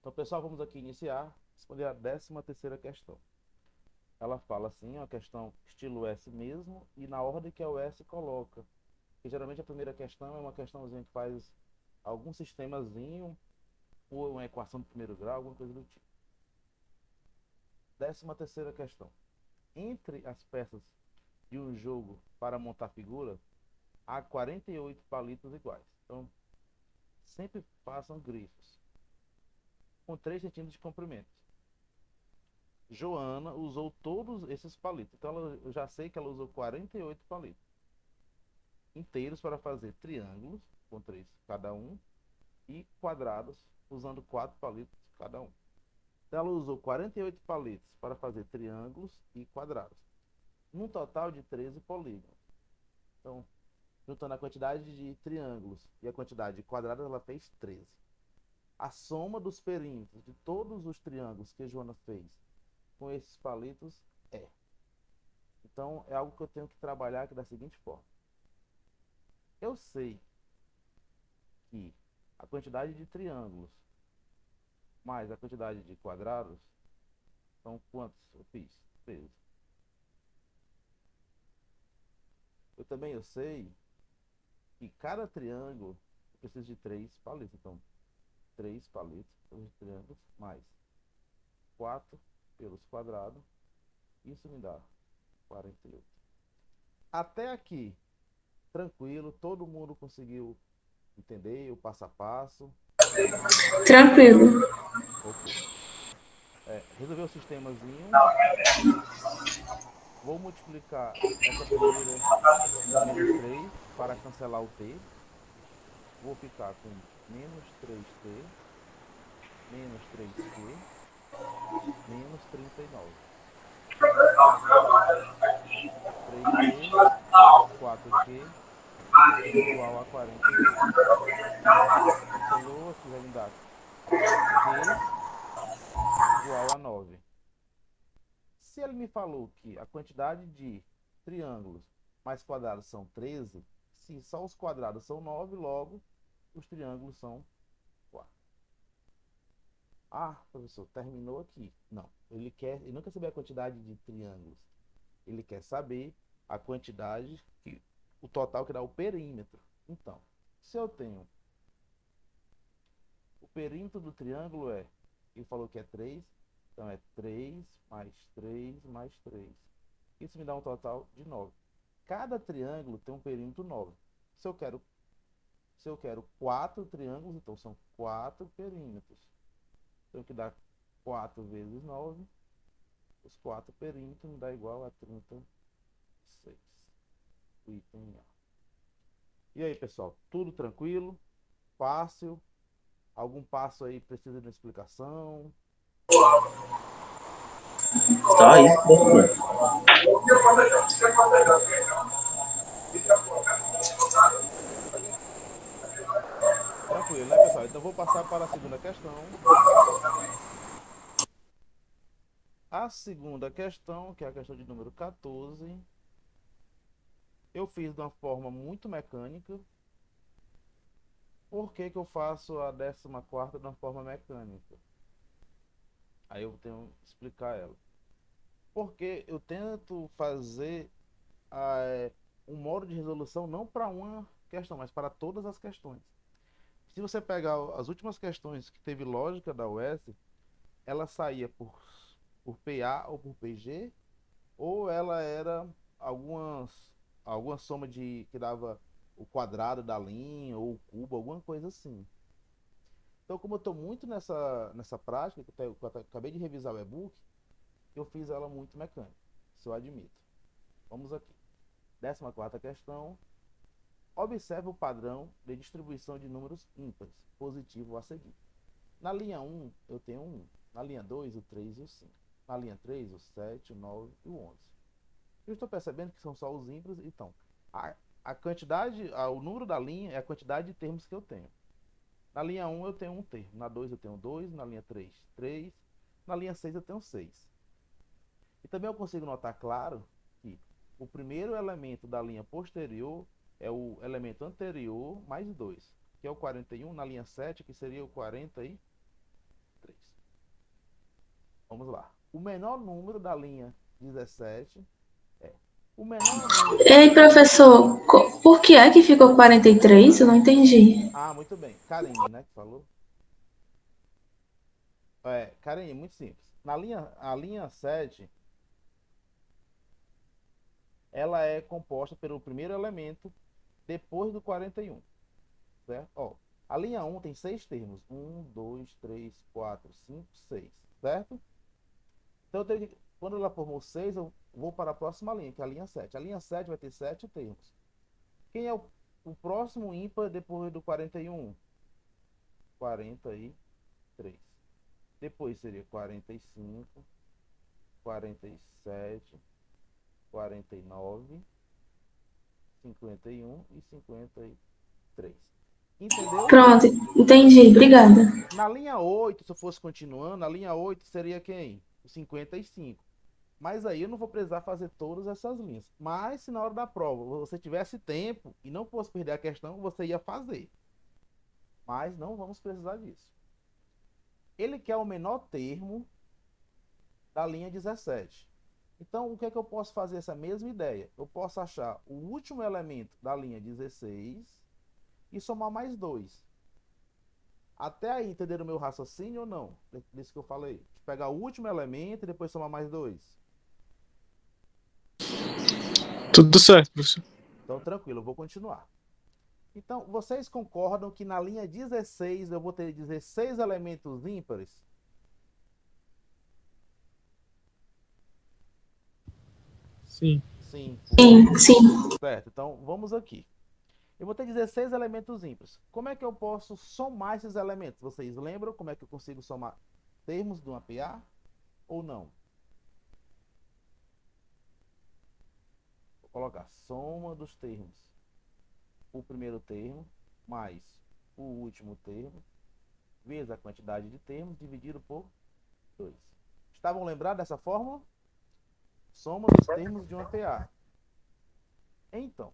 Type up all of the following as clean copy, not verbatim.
Então, pessoal, vamos aqui iniciar, responder a 13ª questão. Ela fala assim, uma questão estilo S mesmo, e na ordem que a S coloca. Que geralmente a primeira questão é uma questãozinha que faz algum sistemazinho, ou uma equação de primeiro grau, alguma coisa do tipo. 13ª questão. Entre as peças de um jogo para montar figura, há 48 palitos iguais. Então, sempre façam grifos, com 3 centímetros de comprimento. Joana usou todos esses palitos. Então eu já sei que ela usou 48 palitos inteiros para fazer triângulos, com 3 cada um, e quadrados, usando 4 palitos cada um. Então ela usou 48 palitos para fazer triângulos e quadrados, num total de 13 polígonos. Então, juntando a quantidade de triângulos e a quantidade de quadrados, ela fez 13. A soma dos perímetros de todos os triângulos que Joana fez com esses palitos é. Então, é algo que eu tenho que trabalhar aqui da seguinte forma. Eu sei que a quantidade de triângulos mais a quantidade de quadrados são quantos eu fiz? 13. Eu sei que cada triângulo precisa de 3 palitos. Então, 3 palitos pelos triângulos mais 4 pelos quadrados. Isso me dá 48. Até aqui, tranquilo, todo mundo conseguiu entender o passo a passo. Tranquilo. Ok. Resolver o sistemazinho. Vou multiplicar essa primeira por menos 3 para cancelar o t. Vou ficar com menos 3t menos 3q menos 39. 3t mais 4q igual a 48. Cancelou, aqui vai me dar q igual a 9. Se ele me falou que a quantidade de triângulos mais quadrados são 13, se só os quadrados são 9, logo os triângulos são 4. Ah, professor, terminou aqui. Não, ele não quer saber a quantidade de triângulos. Ele quer saber a quantidade, o total que dá o perímetro. Então, se eu tenho o perímetro do triângulo ele falou que é 3, então é 3 mais 3 mais 3. Isso me dá um total de 9. Cada triângulo tem um perímetro 9. Se eu quero, se eu quero 4 triângulos, então são 4 perímetros. Tenho que dar 4 vezes 9. Os 4 perímetros me dá igual a 36. O item A. E aí, pessoal, tudo tranquilo? Fácil? Algum passo aí precisa de uma explicação? Tá aí, bom. Tranquilo, né, pessoal? Então vou passar para a segunda questão. A segunda questão, que é a questão de número 14, eu fiz de uma forma muito mecânica. Por que que eu faço a 14ª de uma forma mecânica? Aí eu tenho que explicar ela. Porque eu tento fazer um modo de resolução não para uma questão, mas para todas as questões. Se você pegar as últimas questões que teve lógica da UES, ela saía por PA ou por PG, ou ela era alguma soma que dava o quadrado da linha, ou o cubo, alguma coisa assim. Então, como eu estou muito nessa prática, que eu acabei de revisar o e-book, eu fiz ela muito mecânica, isso eu admito. Vamos aqui. 14ª questão. Observe o padrão de distribuição de números ímpares, positivo a seguir. Na linha 1, eu tenho 1. Na linha 2, o 3 e o 5. Na linha 3, o 7, o 9 e o 11. Eu estou percebendo que são só os ímpares. Então, a quantidade, o número da linha é a quantidade de termos que eu tenho. Na linha 1 eu tenho um termo. Na 2 eu tenho 2. Na linha 3, 3. Na linha 6 eu tenho 6. E também eu consigo notar, claro, que o primeiro elemento da linha posterior é o elemento anterior mais 2, que é o 41, na linha 7, que seria o 43. Vamos lá. O menor número da linha 17 é o menor número. Ei, professor, por que é que ficou 43? Eu não entendi. Ah, muito bem. Karine, né, que falou. Karine, muito simples. A linha 7, ela é composta pelo primeiro elemento depois do 41, certo? Ó, a linha 1 tem 6 termos. 1, 2, 3, 4, 5, 6, certo? Então, quando ela formou 6, eu vou para a próxima linha, que é a linha 7. A linha 7 vai ter 7 termos. Quem é o próximo ímpar depois do 41? 43. Depois seria 45, 47, 49, 51 e 53. Entendeu? Pronto, entendi, obrigada. Na linha 8, se eu fosse continuando, a linha 8 seria quem? O 55. Mas aí eu não vou precisar fazer todas essas linhas. Mas se na hora da prova você tivesse tempo e não fosse perder a questão, você ia fazer. Mas não vamos precisar disso. Ele quer o menor termo da linha 17. Então, o que é que eu posso fazer essa mesma ideia? Eu posso achar o último elemento da linha 16 e somar mais 2. Até aí, entenderam o meu raciocínio ou não? Desse que eu falei. Pegar o último elemento e depois somar mais 2. Tudo certo, professor. Então, tranquilo, eu vou continuar. Então, vocês concordam que na linha 16 eu vou ter 16 elementos ímpares? Sim. Sim, Sim, sim. certo. Então, vamos aqui. Eu vou ter 16 elementos ímpares. Como é que eu posso somar esses elementos? Vocês lembram como é que eu consigo somar termos de uma PA ou não? Vou colocar soma dos termos. O primeiro termo mais o último termo vezes a quantidade de termos dividido por 2. Estavam lembrados dessa fórmula? Soma dos termos de uma PA. Então,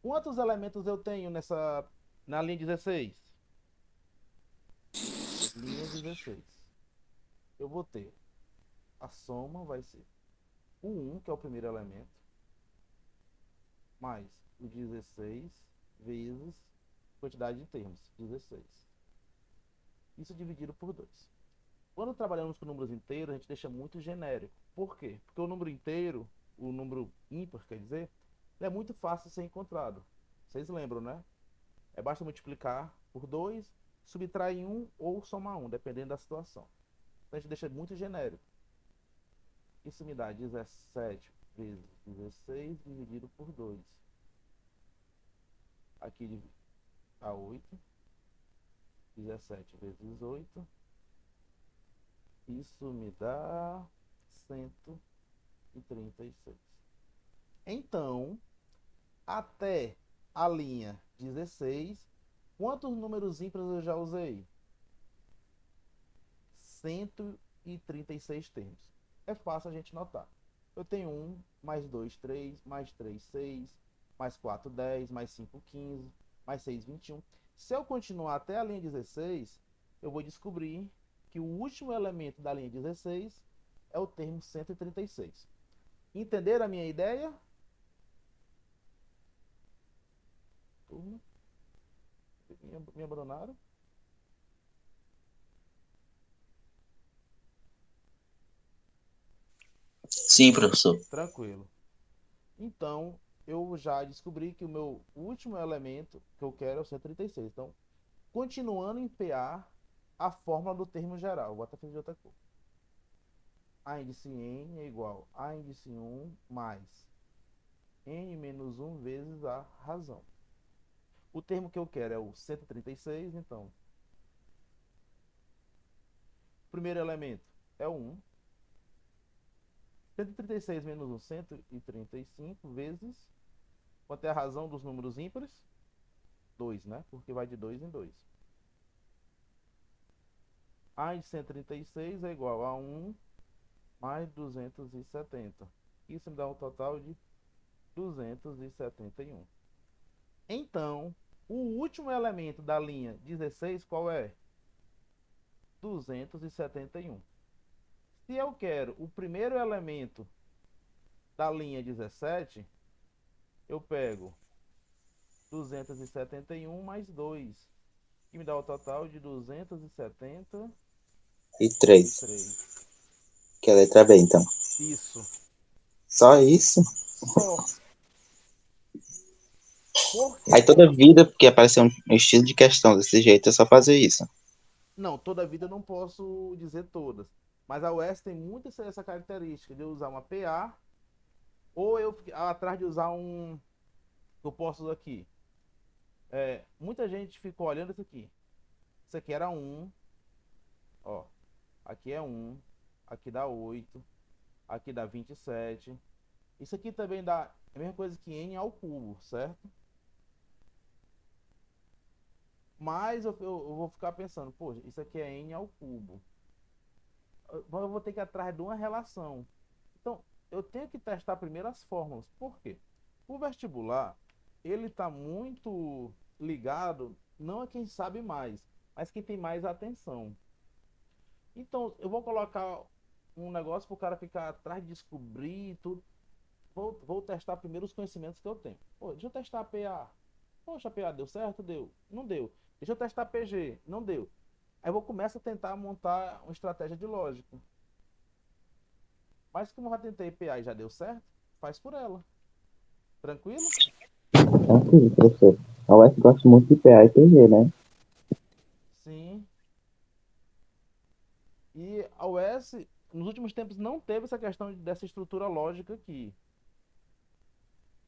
quantos elementos eu tenho na linha 16? Linha 16. Eu vou ter, a soma vai ser o 1, que é o primeiro elemento, mais o 16 vezes a quantidade de termos, 16. Isso dividido por 2. Quando trabalhamos com números inteiros, a gente deixa muito genérico. Por quê? Porque o número inteiro, o número ímpar, quer dizer, ele é muito fácil de ser encontrado. Vocês lembram, né? Basta multiplicar por 2, subtrair 1 ou somar 1, dependendo da situação. Então a gente deixa muito genérico. Isso me dá 17 vezes 16 dividido por 2. Aqui dá 8. 17 vezes 8. Isso me dá 136. Então, até a linha 16, quantos números ímpares eu já usei? 136 termos. É fácil a gente notar. Eu tenho 1, mais 2, 3, mais 3, 6, mais 4, 10, mais 5, 15, mais 6, 21. Se eu continuar até a linha 16, eu vou descobrir que o último elemento da linha 16 é o termo 136. Entenderam a minha ideia? Turma? Me abandonaram? Sim, professor. Tranquilo. Então, eu já descobri que o meu último elemento que eu quero é o 136. Então, continuando em PA, a fórmula do termo geral. Vou até fazer de outra cor. A índice N é igual a índice 1 mais N menos 1 vezes a razão. O termo que eu quero é o 136, então. O primeiro elemento é o 1. 136 menos 1, 135 vezes. Quanto é a razão dos números ímpares? 2, né? Porque vai de 2 em 2. A de 136 é igual a 1 mais 270. Isso me dá um total de 271. Então, o último elemento da linha 16 qual é? 271. Se eu quero o primeiro elemento da linha 17, eu pego 271 mais 2, que me dá o total de 273. E 3, que é a letra B, então. Isso. Só isso? Só. Por Aí quê? toda vida, porque aparecer um estilo de questão desse jeito, é só fazer isso. Não, toda a vida eu não posso dizer todas. Mas a UES tem muito essa característica de eu usar uma PA, ou eu atrás de usar um. Eu posso usar aqui. Muita gente ficou olhando isso aqui. Isso aqui era 1. Ó. Aqui é 1. Aqui dá 8. Aqui dá 27. Isso aqui também dá a mesma coisa que n ao cubo, certo? Mas eu vou ficar pensando, poxa, isso aqui é n ao cubo. Eu vou ter que ir atrás de uma relação. Então, eu tenho que testar primeiro as fórmulas. Por quê? O vestibular, ele está muito ligado, não a quem sabe mais, mas quem tem mais atenção. Então, eu vou colocar um negócio para o cara ficar atrás de descobrir tudo. Vou testar primeiro os conhecimentos que eu tenho. Pô, deixa eu testar a PA. Poxa, a PA deu certo? Deu. Não deu. Deixa eu testar a PG. Não deu. Aí eu vou começar a tentar montar uma estratégia de lógica. Mas como eu já tentei PA e já deu certo, faz por ela. Tranquilo? Tranquilo, professor. A UF gosta muito de PA e PG, né? Sim. E a UES, nos últimos tempos, não teve essa questão dessa estrutura lógica aqui.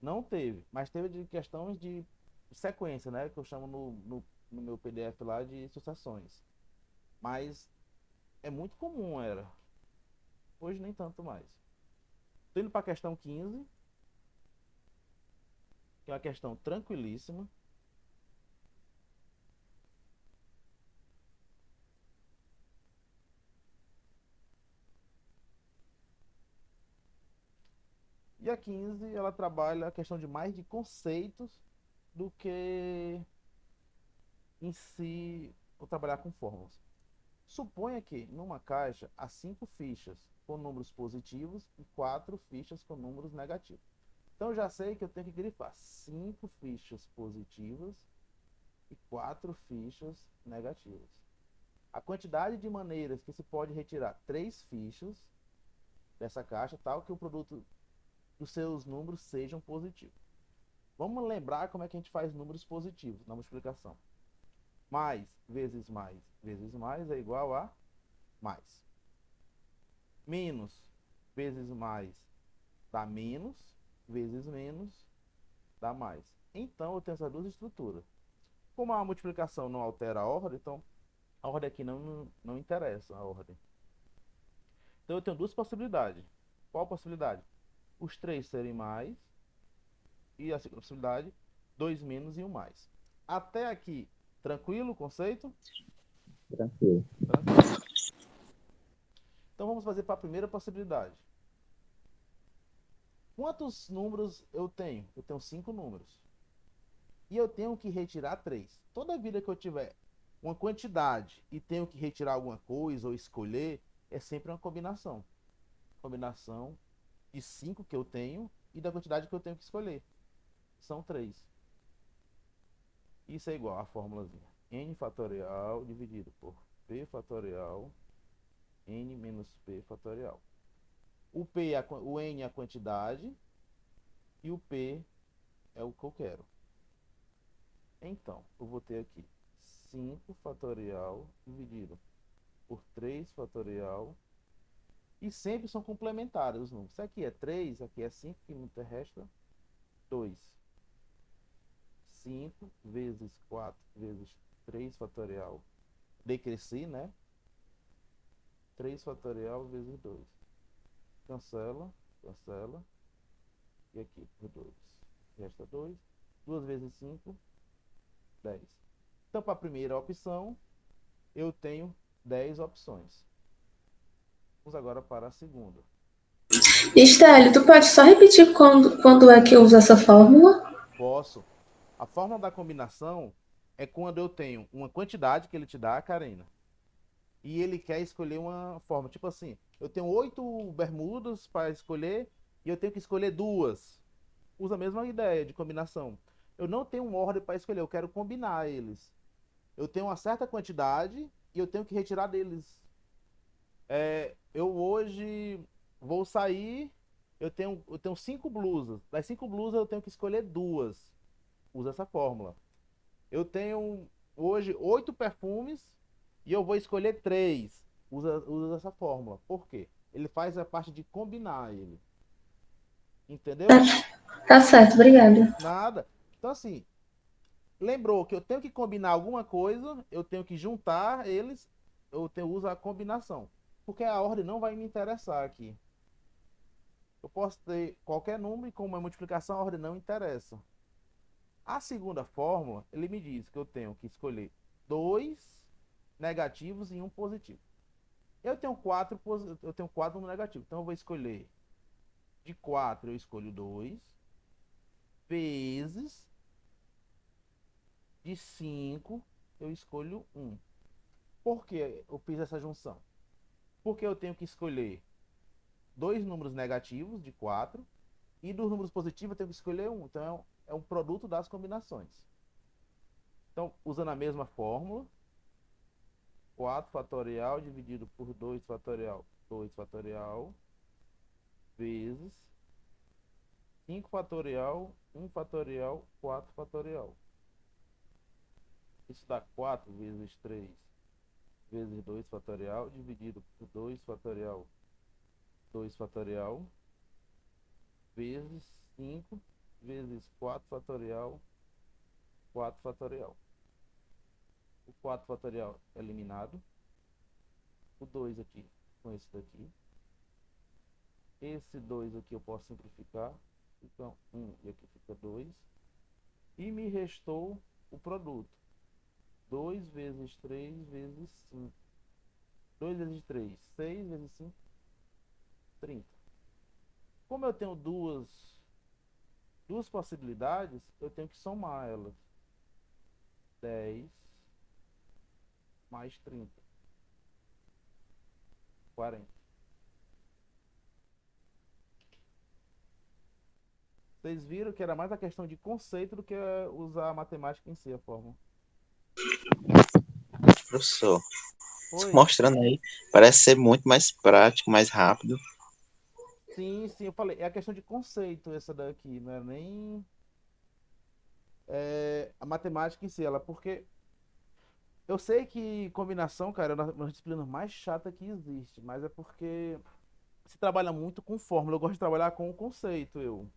Não teve. Mas teve de questões de sequência, né? Que eu chamo no meu PDF lá de sucessões. Mas é muito comum, era. Hoje nem tanto mais. Tô indo para a questão 15, que é uma questão tranquilíssima. E a 15, ela trabalha a questão de mais de conceitos do que em si ou trabalhar com fórmulas. Suponha que numa caixa há 5 fichas com números positivos e 4 fichas com números negativos. Então eu já sei que eu tenho que grifar 5 fichas positivas e 4 fichas negativas. A quantidade de maneiras que se pode retirar 3 fichas dessa caixa, tal que o produto dos seus números sejam positivos. Vamos lembrar como é que a gente faz números positivos na multiplicação. Mais vezes mais é igual a mais. Menos vezes mais dá menos, vezes menos dá mais. Então eu tenho essas duas estruturas. Como a multiplicação não altera a ordem, então a ordem aqui não interessa a ordem. Então eu tenho duas possibilidades. Qual a possibilidade? Os 3 serem mais e a segunda possibilidade, 2 menos e 1 mais. Até aqui, tranquilo o conceito? Tranquilo. Tranquilo. Então vamos fazer para a primeira possibilidade. Quantos números eu tenho? Eu tenho 5 números. E eu tenho que retirar 3. Toda vida que eu tiver uma quantidade e tenho que retirar alguma coisa ou escolher, é sempre uma combinação. Combinação de 5 que eu tenho e da quantidade que eu tenho que escolher. São 3. Isso é igual à fórmulazinha. N fatorial dividido por P fatorial N menos P fatorial. O N é a quantidade e o P é o que eu quero. Então, eu vou ter aqui 5 fatorial dividido por 3 fatorial. E sempre são complementares os números. Isso aqui é 3, aqui é 5, que me resta 2. 5 vezes 4 vezes 3 fatorial. Decresci, né? 3 fatorial vezes 2. Cancela, cancela. E aqui por 2. Resta 2. 2 vezes 5, 10. Então, para a primeira opção, eu tenho 10 opções. Vamos agora para a segunda. Estélio, tu pode só repetir quando é que eu uso essa fórmula? Posso. A fórmula da combinação é quando eu tenho uma quantidade que ele te dá, Karina. e ele quer escolher uma forma. Tipo assim, eu tenho 8 bermudas para escolher e eu tenho que escolher duas. Usa a mesma ideia de combinação. Eu não tenho uma ordem para escolher, eu quero combinar eles. Eu tenho uma certa quantidade e eu tenho que retirar deles. Eu hoje vou sair, eu tenho 5 blusas. Das 5 blusas eu tenho que escolher duas. Usa essa fórmula. Eu tenho hoje 8 perfumes e eu vou escolher três. Usa essa fórmula. Por quê? Ele faz a parte de combinar ele. Tá, Entendeu? tá certo, obrigada. Nada. Então, assim, lembrou que eu tenho que combinar alguma coisa, eu tenho que juntar eles, uso a combinação. Porque a ordem não vai me interessar aqui. Eu posso ter qualquer número e como é multiplicação, a ordem não interessa. A segunda fórmula, ele me diz que eu tenho que escolher dois negativos e um positivo. Eu tenho quatro no negativo, então eu vou escolher de 4 eu escolho 2 vezes de 5 eu escolho um. Por que eu fiz essa junção? Porque eu tenho que escolher dois números negativos de 4 e dos números positivos eu tenho que escolher um. Então é um produto das combinações. Então, usando a mesma fórmula, 4 fatorial dividido por 2 fatorial, 2 fatorial, vezes 5 fatorial, 1 fatorial, 4 fatorial. Isso dá 4 vezes 3 vezes 2 fatorial, dividido por 2 fatorial, 2 fatorial, vezes 5 vezes 4 fatorial, 4 fatorial. O 4 fatorial é eliminado. O 2 aqui com esse daqui. Esse 2 aqui eu posso simplificar. Então, 1 e aqui fica 2. E me restou o produto. 2 vezes 3 vezes 5. 2 vezes 3, 6 vezes 5, 30. Como eu tenho duas possibilidades, eu tenho que somar elas. 10 mais 30. 40. Vocês viram que era mais a questão de conceito do que usar a matemática em si, a fórmula. Professor, Foi? mostrando aí, parece ser muito mais prático, mais rápido. Sim, sim, eu falei. É a questão de conceito essa daqui, não é nem a matemática em si, ela, porque eu sei que combinação, cara, é uma das disciplinas mais chata que existe, mas é porque se trabalha muito com fórmula. Eu gosto de trabalhar com o conceito, eu.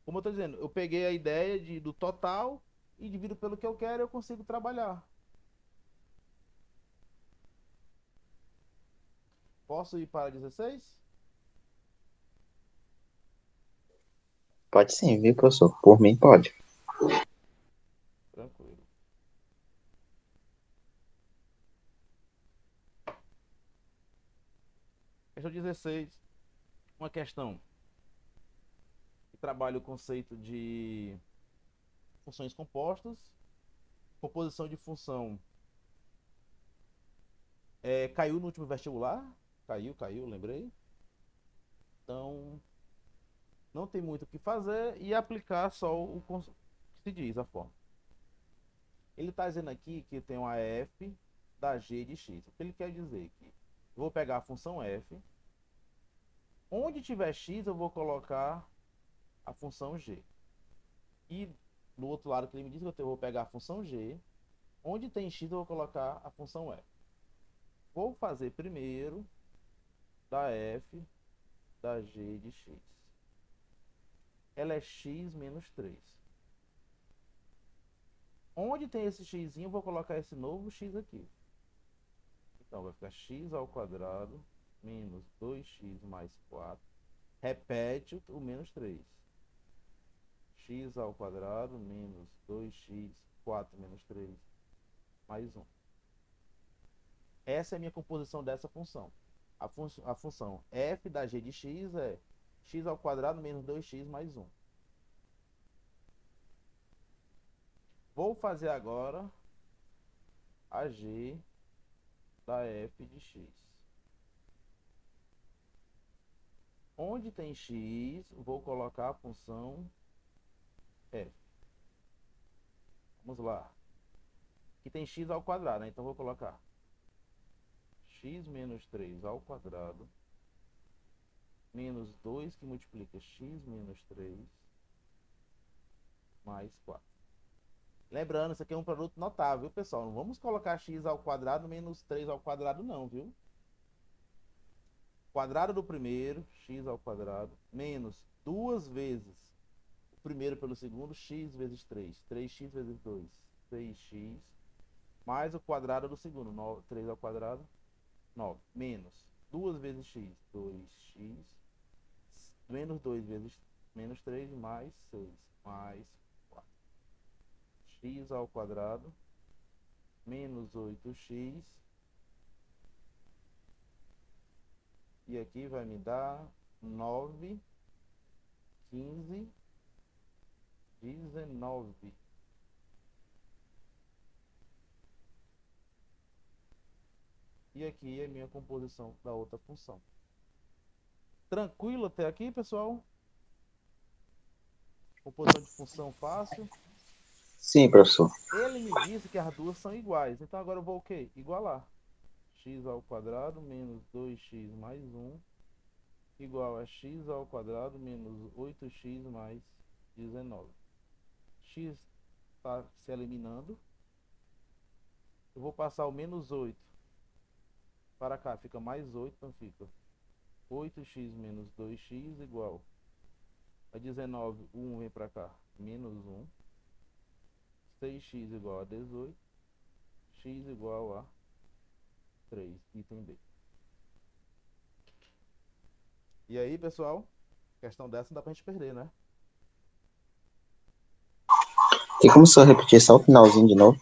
Como eu tô dizendo, eu peguei a ideia do total e divido pelo que eu quero e eu consigo trabalhar. Posso ir para 16? Pode sim, viu, professor? Por mim, pode. Tranquilo. Questão 16. Uma questão que trabalha o conceito de funções compostas. Composição de função caiu no último vestibular. Caiu, lembrei. Então, não tem muito o que fazer e aplicar só o que se diz, a forma. Ele está dizendo aqui que tem uma f da g de x. O que ele quer dizer? Que eu vou pegar a função f. Onde tiver x, eu vou colocar a função g. E do outro lado que ele me diz que eu vou pegar a função g. Onde tem x, eu vou colocar a função f. Vou fazer primeiro da f da g de x. Ela é x menos 3. Onde tem esse x, eu vou colocar esse novo x aqui. Então vai ficar x ao quadrado menos 2x mais 4. Repete o menos 3. X ao quadrado menos 2x, 4 menos 3, mais 1. Essa é a minha composição dessa função. A função f da g de x é x ao quadrado menos 2x mais 1. Vou fazer agora a g da f de x. Onde tem x, vou colocar a função f. Vamos lá. Aqui tem x ao quadrado, né? Então vou colocar x menos 3 ao quadrado menos 2 que multiplica x menos 3 mais 4. Lembrando, isso aqui é um produto notável, viu, pessoal? Não vamos colocar x ao quadrado menos 3 ao quadrado não, viu? Quadrado do primeiro, x ao quadrado, menos duas vezes o primeiro pelo segundo, x vezes 3. 3x vezes 2, 6x, mais o quadrado do segundo, 3 ao quadrado, 9, menos 2 vezes x, 2x, menos 2 vezes menos 3, mais 6, mais 4. X ao quadrado, menos 8x, e aqui vai me dar 9, 15, 19. E aqui é a minha composição da outra função. Tranquilo até aqui, pessoal? Composição de função fácil. Sim, professor. Ele me disse que as duas são iguais. Então agora eu vou o quê? Igualar. X ao quadrado menos 2x mais 1 igual a x ao quadrado menos 8x mais 19. X está se eliminando. Eu vou passar o menos 8 para cá. Fica mais 8, então fica 8x menos 2x igual a 19. O 1 vem para cá. Menos 1. 6x igual a 18. X igual a 3. Item B. E aí, pessoal? Questão dessa não dá pra gente perder, né? Tem como só repetir só o finalzinho de novo?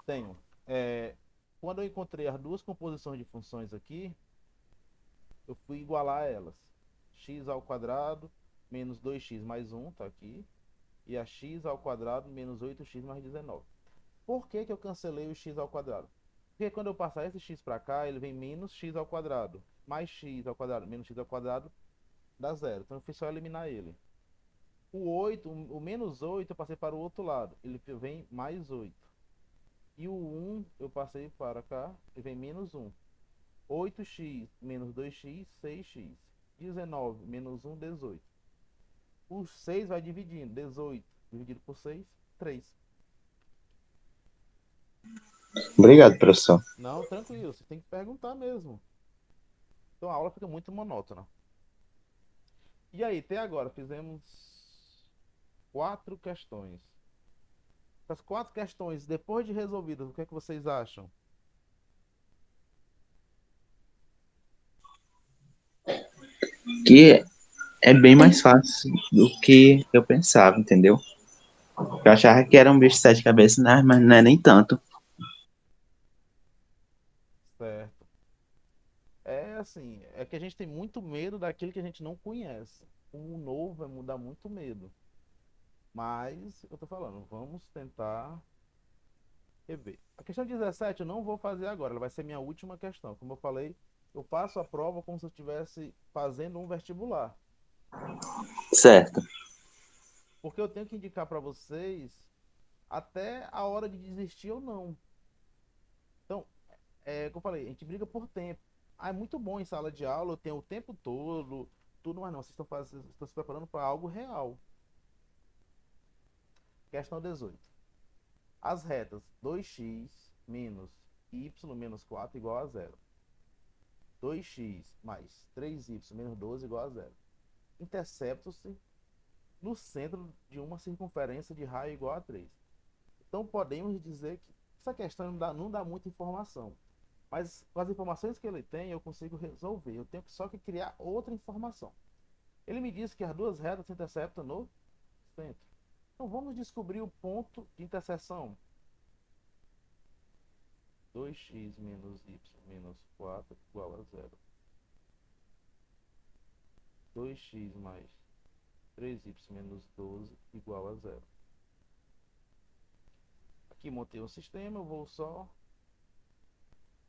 Tenho. Quando eu encontrei as duas composições de funções aqui, eu fui igualar elas. X ao quadrado menos 2x mais 1, tá aqui. E a x ao quadrado menos 8x mais 19. Por que que eu cancelei o x ao quadrado? Porque quando eu passar esse x para cá, ele vem menos x ao quadrado. Mais x ao quadrado menos x ao quadrado dá zero. Então eu fiz só eliminar ele. O 8, o menos 8 eu passei para o outro lado. Ele vem mais 8. E o 1 eu passei para cá, ele vem menos 1. 8x menos 2x, 6x. 19 menos 1, 18. O 6 vai dividindo. 18 dividido por 6, 3. Obrigado, professor. Não, tranquilo, você tem que perguntar mesmo. Então a aula fica muito monótona. E aí, até agora fizemos 4 questões. As 4 questões, depois de resolvidas, o que é que vocês acham? Que é bem mais fácil do que eu pensava, entendeu? Eu achava que era um bicho de sete cabeças, né? Mas não é nem tanto. Certo. É assim, é que a gente tem muito medo daquilo que a gente não conhece. O novo vai mudar muito medo. Mas, eu tô falando, vamos tentar rever. A questão 17 eu não vou fazer agora, ela vai ser minha última questão. Como eu falei, eu faço a prova como se eu estivesse fazendo um vestibular. Certo. Porque eu tenho que indicar para vocês até a hora de desistir ou não. Então, como eu falei, a gente briga por tempo. Ah, é muito bom em sala de aula, eu tenho o tempo todo, tudo, mas não, estão se preparando para algo real. Questão 18. As retas 2x menos y menos 4 igual a zero. 2x mais 3y menos 12 igual a zero. Interceptam-se no centro de uma circunferência de raio igual a 3. Então podemos dizer que essa questão não dá muita informação. Mas com as informações que ele tem, eu consigo resolver. Eu tenho só que criar outra informação. Ele me disse que as duas retas se interceptam no centro. Então vamos descobrir o ponto de interseção. 2x menos y menos 4 igual a zero. 2x mais 3y menos 12 igual a zero. Aqui montei um sistema, eu vou só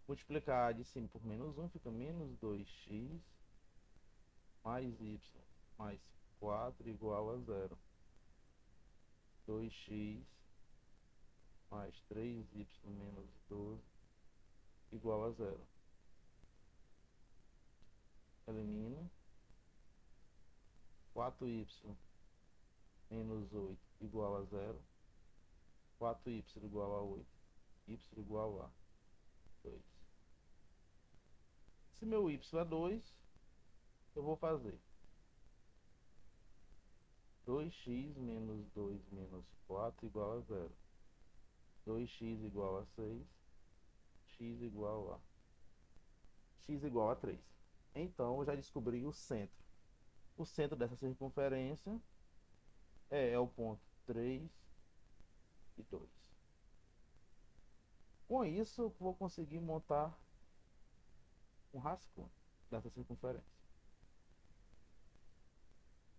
Multiplicar de cima por menos 1 fica menos 2x mais y mais 4 igual a 0. 2x mais 3y menos 12 igual a 0. Elimina. 4y menos 8 igual a 0. 4y igual a 8. Y igual a 2. Se meu y é 2, eu vou fazer 2x menos 2 menos 4 igual a 0. 2x igual a 6. X igual a 3. Então, eu já descobri o centro. O centro dessa circunferência é o ponto 3 e 2. Com isso, eu vou conseguir montar um rascunho dessa circunferência.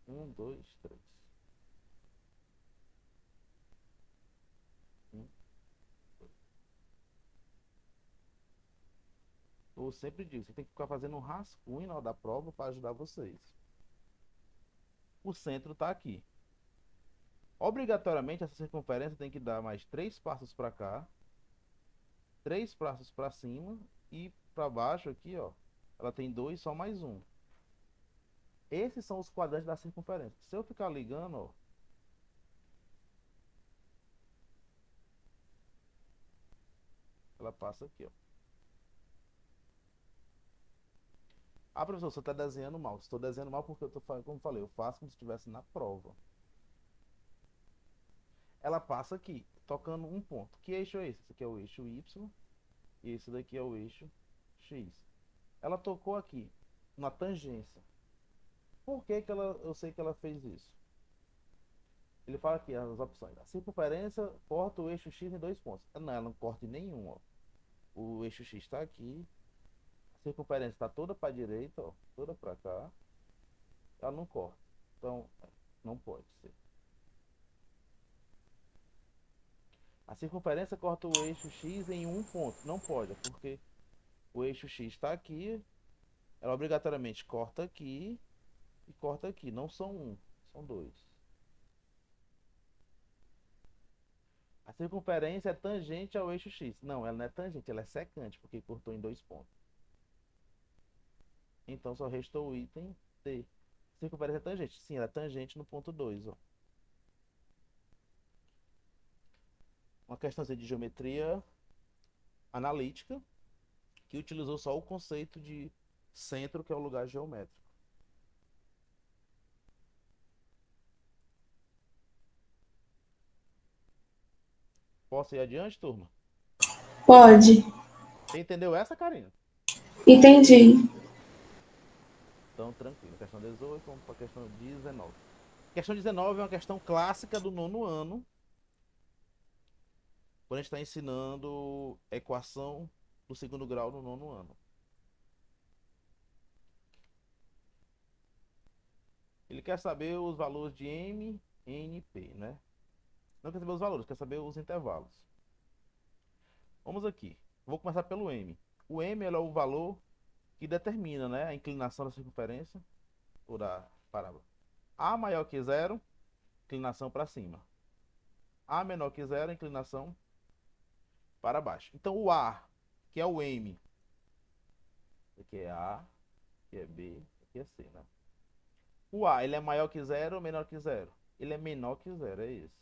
1, 2, 3. Eu sempre digo, você tem que ficar fazendo um rascunho na hora da prova para ajudar vocês. O centro está aqui. Obrigatoriamente, essa circunferência tem que dar mais 3 passos para cá, 3 passos para cima e para baixo aqui, ó. Ela tem 2, só mais 1. Esses são os quadrantes da circunferência. Se eu ficar ligando, ó, ela passa aqui, ó. Ah, professor, você está desenhando mal. Estou desenhando mal porque eu tô falando, como falei, eu faço como se estivesse na prova. Ela passa aqui, tocando um ponto. Que eixo é esse? Esse aqui é o eixo Y. E esse daqui é o eixo X. Ela tocou aqui, na tangência. Por que que eu sei que ela fez isso? Ele fala aqui as opções. A circunferência corta o eixo X em 2 pontos. Não, ela não corta em nenhum, ó. O eixo X está aqui. A circunferência está toda para a direita, ó, toda para cá. Ela não corta. Então, não pode ser. A circunferência corta o eixo X em um ponto. Não pode, porque o eixo X está aqui. Ela obrigatoriamente corta aqui e corta aqui. Não são um, são 2. A circunferência é tangente ao eixo X. Não, ela não é tangente, ela é secante, porque cortou em 2 pontos. Então só restou o item D. Circunferência é tangente. Sim, ela é tangente no ponto 2, ó. Uma questãozinha de geometria analítica, que utilizou só o conceito de centro, que é o lugar geométrico. Posso ir adiante, turma? Pode. Você entendeu essa, Karina? Entendi. Então, tranquilo. Questão 18, vamos para a questão 19. Questão 19 é uma questão clássica do 9º ano, quando a gente está ensinando equação do 2º grau no 9º ano. Ele quer saber os valores de M, N, P, né? Não quer saber os valores, quer saber os intervalos. Vamos aqui. Vou começar pelo M. O M é o valor que determina, né, a inclinação da circunferência ou da parábola. A maior que 0, inclinação para cima. A menor que 0, inclinação para baixo. Então o A, que é o M, aqui é A, aqui é B, aqui é C, né? O A, ele é maior que 0 ou menor que 0? Ele é menor que 0, é esse.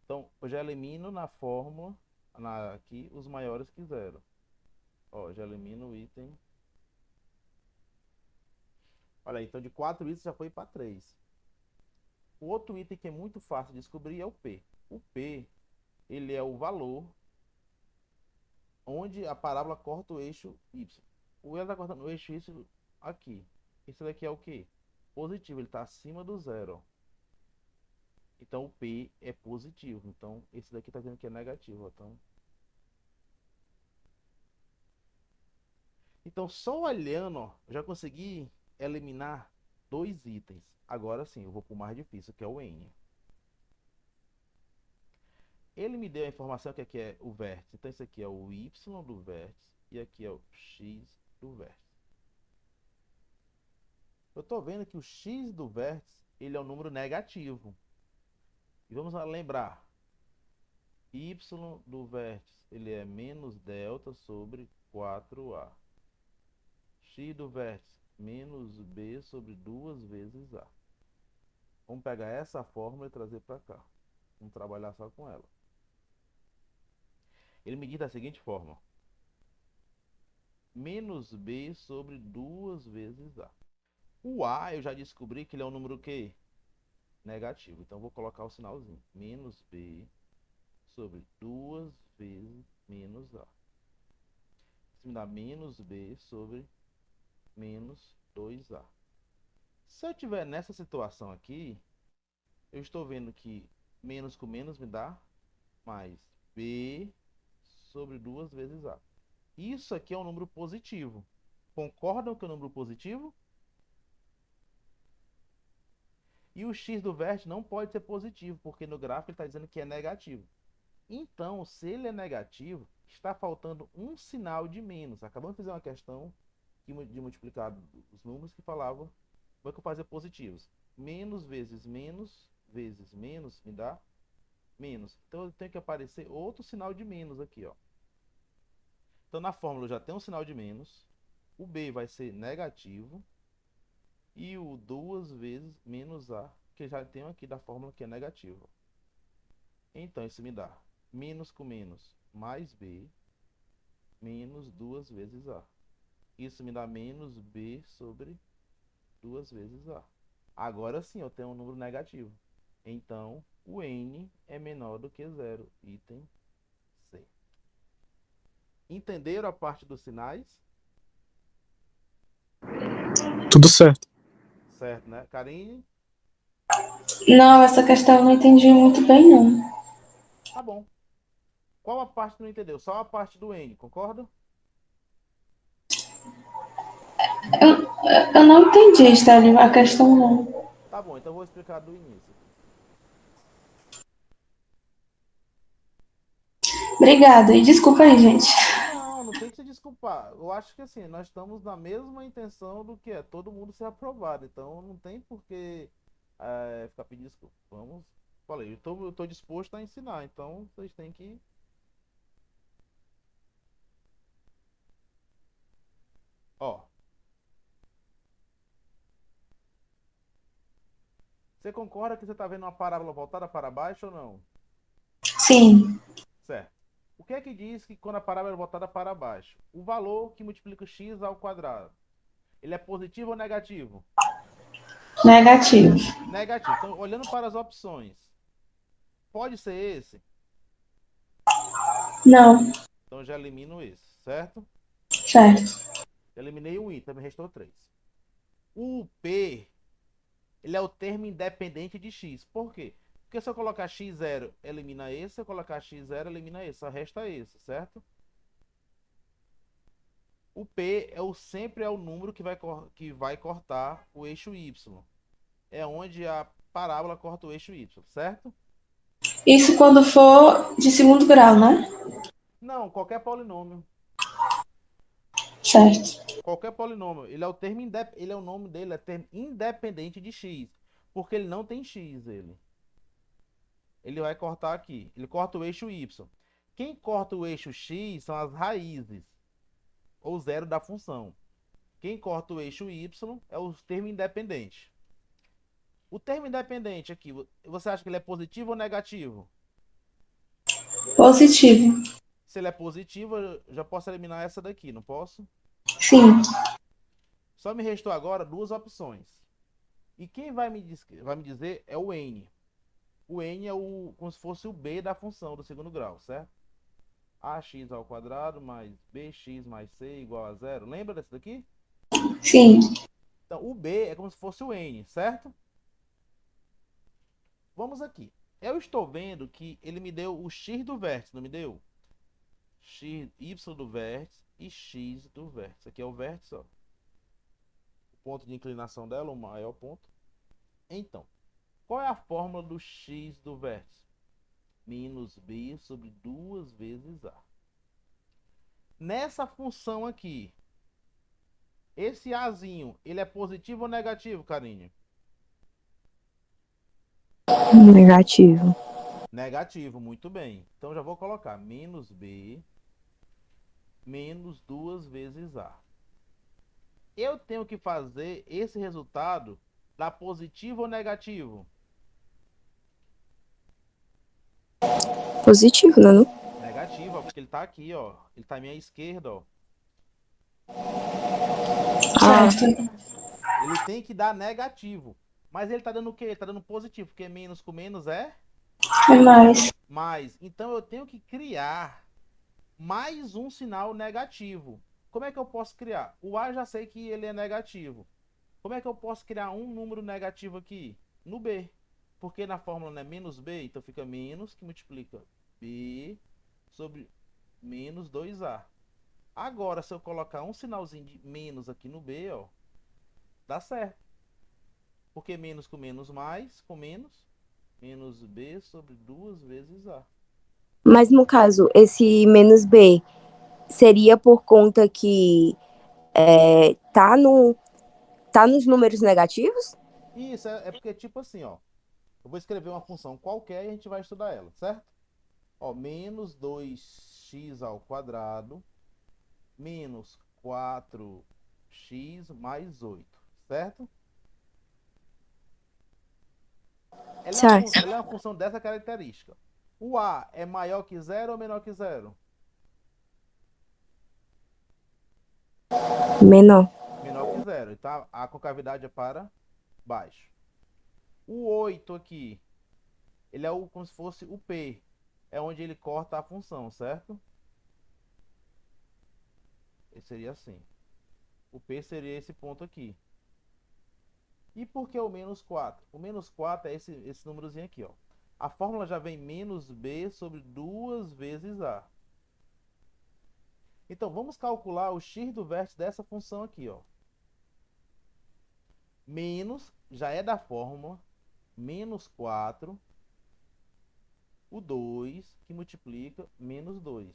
Então, eu já elimino na fórmula, aqui, os maiores que 0. Ó, já elimino o item. Olha aí, então de 4 itens já foi para 3. O outro item que é muito fácil de descobrir é o P. O P, ele é o valor onde a parábola corta o eixo Y. O ela está cortando o eixo Y aqui. Esse daqui é o quê? Positivo, ele está acima do 0. Então o P é positivo. Então esse daqui está dizendo que é negativo. Então só olhando, ó, eu já consegui eliminar 2 itens. Agora sim, eu vou para o mais difícil, que é o N. Ele me deu a informação que aqui é o vértice. Então isso aqui é o Y do vértice. e aqui é o x do vértice. Eu estou vendo que o x do vértice ele é um número negativo. E vamos lembrar, y do vértice ele é menos delta sobre 4a. X do vértice menos b sobre 2 vezes a. Vamos pegar essa fórmula e trazer para cá. Vamos trabalhar só com ela. Ele me diz da seguinte forma: menos b sobre 2 vezes a. O a eu já descobri que ele é um número que negativo. Então vou colocar o sinalzinho. Menos b sobre 2 vezes menos a. Isso me dá menos b sobre menos 2a. Se eu tiver nessa situação aqui, eu estou vendo que menos com menos me dá mais b sobre 2 vezes a. Isso aqui é um número positivo. Concordam que é um número positivo? E o x do vértice não pode ser positivo, porque no gráfico ele está dizendo que é negativo. Então, se ele é negativo, está faltando um sinal de menos. Acabamos de fazer uma questão de multiplicar os números que falavam como é que eu fazia positivos. Menos vezes menos me dá menos. Então eu tenho que aparecer outro sinal de menos aqui, ó. Então na fórmula já tem um sinal de menos. O b vai ser negativo. E o 2 vezes menos a, que já tenho aqui da fórmula que é negativo. Então isso me dá menos com menos mais b menos 2 vezes a. Isso me dá menos b sobre 2 vezes a. Agora sim eu tenho um número negativo. Então o n é menor do que zero. Item C. Entenderam a parte dos sinais? Tudo certo. Certo, né? Karine? Não, essa questão eu não entendi muito bem, não. Tá bom. Qual a parte que não entendeu? Só a parte do n, concorda? Eu não entendi, Estélio, a questão não. Tá bom, então eu vou explicar do início. Obrigada, e desculpa aí, gente. Não, não tem que se desculpar. Eu acho que assim, nós estamos na mesma intenção do que é todo mundo ser aprovado. Então não tem por que ficar pedindo desculpa. Vamos, falei, eu tô disposto a ensinar. Então vocês têm que. Ó. Você concorda que você está vendo uma parábola voltada para baixo ou não? Sim, Certo. O que é que diz que quando a parábola é voltada para baixo? O valor que multiplica x ao quadrado. Ele é positivo ou negativo? negativo. Negativo. Então, olhando para as opções, pode ser esse? Não, Então, já elimino esse, certo? certo. Eliminei um item, me restou 3. O P, ele é o termo independente de x. Por quê? Porque se eu colocar x0, elimina esse. Se eu colocar x0, elimina esse. Só resta esse, certo? O P sempre é o número que vai cortar o eixo y. É onde a parábola corta o eixo y, certo? Isso quando for de segundo grau, né? Não, qualquer polinômio. Certo. Qualquer polinômio. Ele é o termo ele é o nome dele, é termo independente de x. Porque ele não tem x, ele. Ele vai cortar aqui. Ele corta o eixo y. Quem corta o eixo x são as raízes. Ou zero da função. Quem corta o eixo y é o termo independente. O termo independente aqui, você acha que ele é positivo ou negativo? Positivo. Se ele é positivo, eu já posso eliminar essa daqui, não posso? Sim. Só me restou agora duas opções. E quem vai me dizer é o n. O n é como se fosse o b da função do segundo grau, certo? Ax ao quadrado mais bx mais c igual a zero. Lembra desse daqui? Sim. Então, o b é como se fosse o n, certo? Vamos aqui. Eu estou vendo que ele me deu o x do vértice, não me deu? X, y do vértice e x do vértice. Aqui é o vértice, ó. O ponto de inclinação dela, o maior ponto. Então, qual é a fórmula do x do vértice? Menos b sobre 2 vezes a. Nessa função aqui, esse Azinho, ele é positivo ou negativo, Karine? Negativo. Negativo, muito bem. Então já vou colocar menos B menos 2 vezes A. Eu tenho que fazer esse resultado dar positivo ou negativo? Positivo, né? Não? Negativo, ó, porque ele tá aqui, ó. Ele tá à minha esquerda, ó. Ah, Certo. Ele tem que dar negativo. Mas ele tá dando o quê? Ele tá dando positivo, porque menos com menos é É mais. mais. Então eu tenho que criar mais um sinal negativo. Como é que eu posso criar? O A já sei que ele é negativo. Como é que eu posso criar um número negativo aqui? No B. Porque na fórmula não é menos B, então fica menos, que multiplica B sobre menos 2A. Agora, se eu colocar um sinalzinho de menos aqui no B, ó, dá certo. Porque menos mais, com menos B sobre 2 vezes A. mas no caso, esse menos B seria por conta que tá, no, tá nos números negativos? Isso é porque, tipo assim, ó. Eu vou escrever uma função qualquer e a gente vai estudar ela, certo? Ó, menos 2x ao quadrado menos 4x mais 8, certo? Certo. Ela é uma função dessa característica. O A é maior que zero ou menor que zero? Menor. Menor que zero. Então a concavidade é para baixo. O 8 aqui, ele é como se fosse o P. É onde ele corta a função, certo? Ele seria assim. O P seria esse ponto aqui. E por que o menos 4? O menos 4 é esse númerozinho aqui, ó. A fórmula já vem menos B sobre 2 vezes A. Então, vamos calcular o x do vértice dessa função aqui, ó. Menos, já é da fórmula, menos 4, o 2, que multiplica menos 2.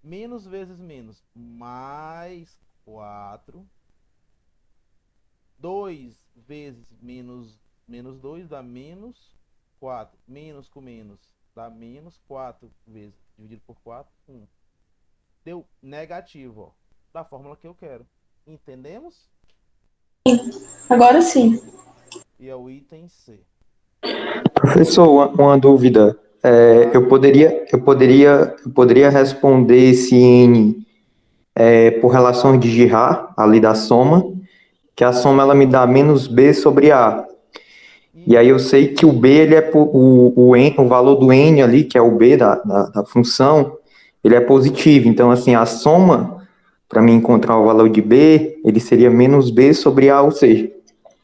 Menos vezes menos, mais 4. 2 vezes menos 2 dá menos 4. Menos com menos dá menos 4 vezes, dividido por 4, 1. Deu negativo, ó, da fórmula que eu quero. Entendemos? Agora sim. E é o item C. Professor, uma dúvida. Claro. Eu poderia responder esse N por relações de Girard, ali da soma, que a soma ela me dá menos B sobre A. E aí eu Isso. sei que o B, ele é o valor do N ali, que é o B da função, ele é positivo. Então, assim, a soma, para mim encontrar o valor de B, ele seria menos B sobre A, ou seja,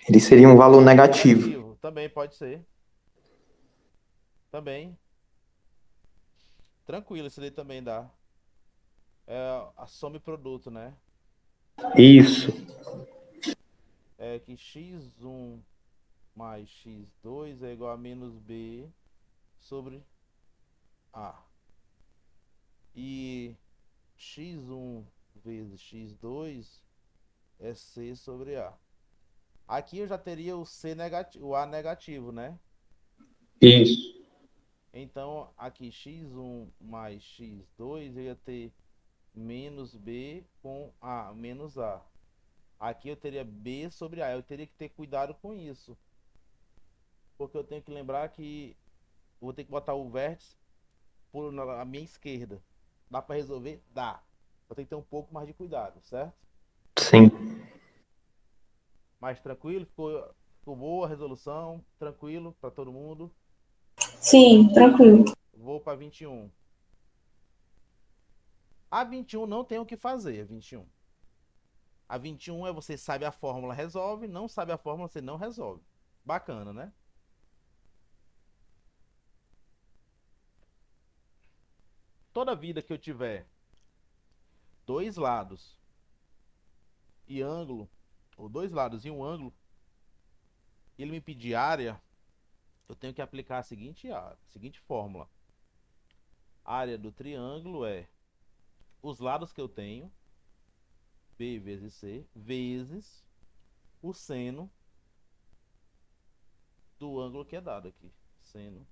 ele seria um valor negativo. Negativo. Também pode ser. Também. Tranquilo, isso daí também dá. É a soma e produto, né? Isso. É que x1 mais x2 é igual a menos b sobre a. E x1 vezes x2 é c sobre a. Aqui eu já teria o c negativo, o a negativo, né? Isso. Então aqui x1 mais x2 eu ia ter menos b com a, menos a. Aqui eu teria b sobre a. Eu teria que ter cuidado com isso. Porque eu tenho que lembrar que eu vou ter que botar o vértice na minha esquerda. Dá para resolver? Dá. Eu tenho que ter um pouco mais de cuidado, certo? Sim. Mais tranquilo? Ficou boa a resolução? Tranquilo para todo mundo? Sim, tranquilo. Vou para 21. A 21 não tem o que fazer, a 21. A 21 é você sabe a fórmula, resolve. Não sabe a fórmula, você não resolve. Bacana, né? Toda vida que eu tiver dois lados e ângulo, ou dois lados e um ângulo, e ele me pedir área, eu tenho que aplicar a seguinte fórmula. área do triângulo é os lados que eu tenho, B vezes C, vezes o seno do ângulo que é dado aqui, seno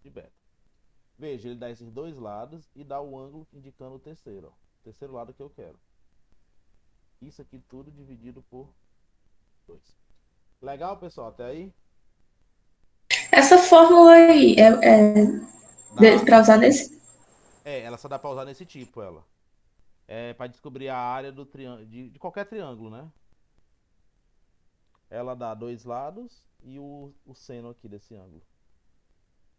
de beta. Veja, ele dá esses dois lados e dá o ângulo indicando o terceiro, ó, o terceiro lado que eu quero. Isso aqui tudo dividido por 2. Legal, pessoal, até aí? Essa fórmula aí Dá, para usar nesse. ela só dá pra usar nesse tipo, ela. É pra descobrir a área do triângulo, de qualquer triângulo, né? Ela dá dois lados e o seno aqui desse ângulo.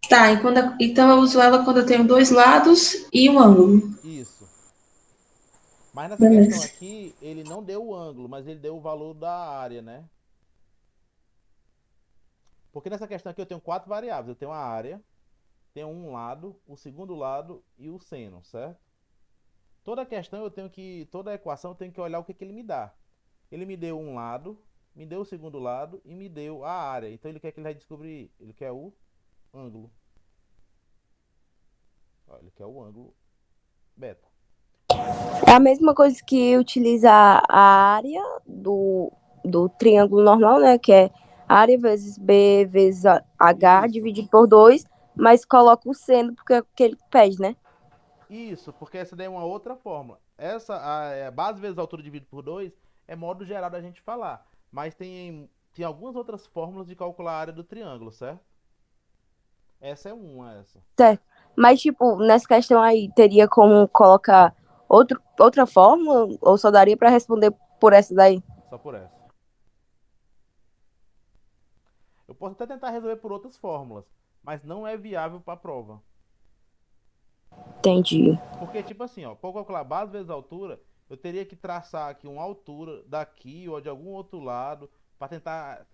Tá, então eu uso ela quando eu tenho dois lados e um ângulo. Isso. Mas nessa questão Beleza. aqui, ele não deu o ângulo, mas ele deu o valor da área, né? Porque nessa questão aqui eu tenho 4 variáveis. Eu tenho a área, tenho um lado, o segundo lado e o seno, certo? Toda questão eu tenho que, toda equação eu tenho que olhar o que, que ele me dá. Ele me deu um lado, me deu o segundo lado e me deu a área. Então ele quer que ele vai descobrir, ele quer o ângulo. Ó, ele quer o ângulo beta. É a mesma coisa que utilizar a área do triângulo normal, né? Que é área vezes B vezes H Isso. dividido por 2, mas coloca o seno porque é o que ele pede, né? Isso, porque essa daí é uma outra fórmula. Essa, base vezes altura dividido por 2 é modo geral da gente falar. Mas tem algumas outras fórmulas de calcular a área do triângulo, certo? Essa é uma, essa. Certo. Mas, tipo, nessa questão aí, teria como colocar outra fórmula? Ou só daria para responder por essa daí? Só por essa. Eu posso até tentar resolver por outras fórmulas, mas não é viável para a prova. Entendi. Porque, tipo assim, ó, para calcular base vezes altura, eu teria que traçar aqui uma altura daqui ou de algum outro lado para